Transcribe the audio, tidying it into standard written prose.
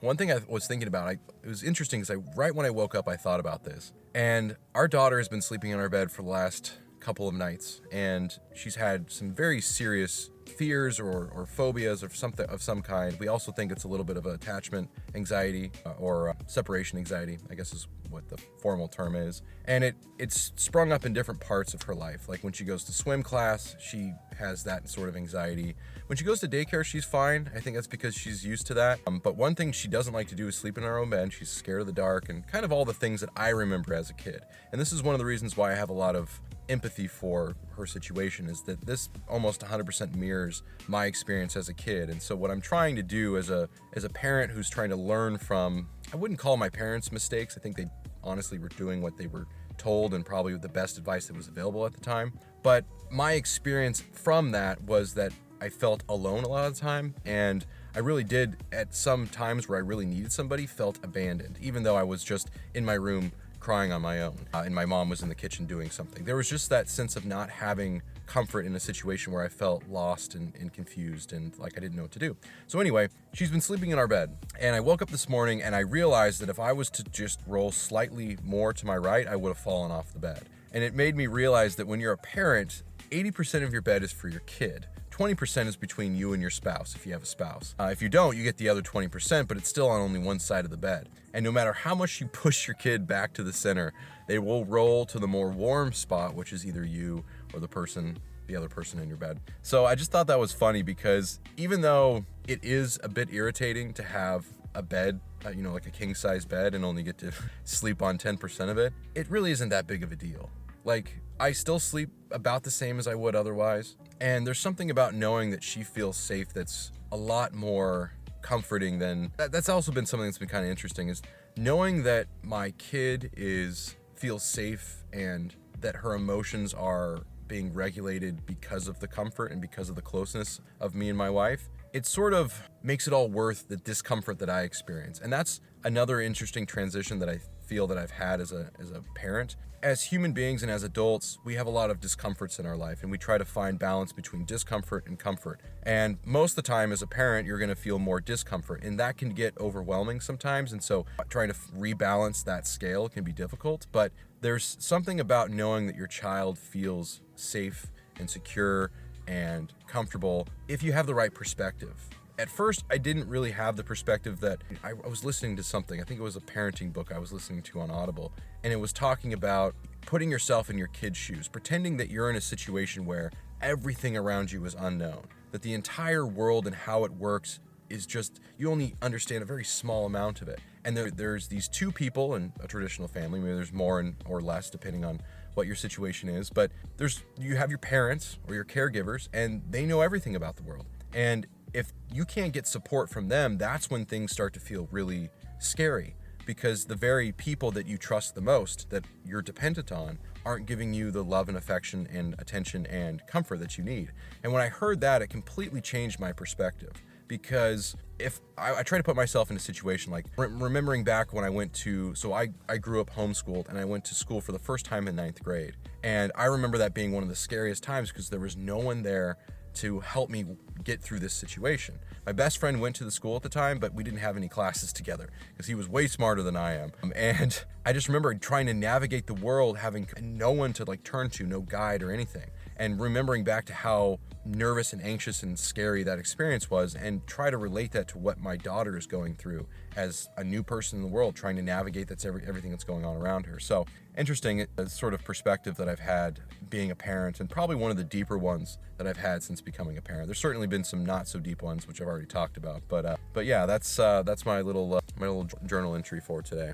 one thing I was thinking about, it was interesting because right when I woke up, I thought about this. And our daughter has been sleeping in our bed for the last couple of nights, and she's had some very serious fears or phobias of some kind. We also think it's a little bit of attachment anxiety or separation anxiety, I guess is what the formal term is. And it's sprung up in different parts of her life. Like when she goes to swim class, she has that sort of anxiety. When she goes to daycare, she's fine. I think that's because she's used to that. But one thing she doesn't like to do is sleep in her own bed. She's scared of the dark and kind of all the things that I remember as a kid. And this is one of the reasons why I have a lot of empathy for her situation, is that this almost 100% mirrors my experience as a kid. And so what I'm trying to do as a parent who's trying to learn from, I wouldn't call my parents' mistakes. I think they honestly were doing what they were told and probably with the best advice that was available at the time. But my experience from that was that I felt alone a lot of the time, and I really did, at some times where I really needed somebody, felt abandoned, even though I was just in my room crying on my own, and my mom was in the kitchen doing something. There was just that sense of not having comfort in a situation where I felt lost and confused and like I didn't know what to do. So anyway, she's been sleeping in our bed, and I woke up this morning and I realized that if I was to just roll slightly more to my right, I would have fallen off the bed. And it made me realize that when you're a parent, 80% of your bed is for your kid. 20% is between you and your spouse, if you have a spouse. If you don't, you get the other 20%, but it's still on only one side of the bed. And no matter how much you push your kid back to the center, they will roll to the more warm spot, which is either you or the other person in your bed. So I just thought that was funny, because even though it is a bit irritating to have a bed, like a king-size bed, and only get to sleep on 10% of it, it really isn't that big of a deal. Like, I still sleep about the same as I would otherwise. And there's something about knowing that she feels safe that's a lot more comforting than... That's also been something that's been kind of interesting, is knowing that my kid feels safe and that her emotions are being regulated because of the comfort and because of the closeness of me and my wife. It sort of makes it all worth the discomfort that I experience. And that's another interesting transition that I feel that I've had as a parent. As human beings and as adults, we have a lot of discomforts in our life, and we try to find balance between discomfort and comfort. And most of the time as a parent, you're going to feel more discomfort, and that can get overwhelming sometimes. And so trying to rebalance that scale can be difficult, but there's something about knowing that your child feels safe and secure and comfortable if you have the right perspective. At first, I didn't really have the perspective that I was listening to something. I think it was a parenting book I was listening to on Audible, and it was talking about putting yourself in your kid's shoes, pretending that you're in a situation where everything around you is unknown, that the entire world and how it works is just, you only understand a very small amount of it. And there's these two people in a traditional family, maybe there's more or less depending on what your situation is, but you have your parents or your caregivers, and they know everything about the world. And if you can't get support from them, that's when things start to feel really scary, because the very people that you trust the most, that you're dependent on, aren't giving you the love and affection and attention and comfort that you need. And when I heard that, it completely changed my perspective, because if I try to put myself in a situation like remembering back when I I grew up homeschooled, and I went to school for the first time in 9th grade. And I remember that being one of the scariest times, because there was no one there to help me get through this situation. My best friend went to the school at the time, but we didn't have any classes together because he was way smarter than I am. And I just remember trying to navigate the world, having no one to turn to, no guide or anything. And remembering back to how nervous and anxious and scary that experience was, and try to relate that to what my daughter is going through as a new person in the world, trying to navigate everything that's going on around her. So interesting sort of perspective that I've had being a parent, and probably one of the deeper ones that I've had since becoming a parent. There's certainly been some not so deep ones, which I've already talked about, but yeah, that's my little journal entry for today.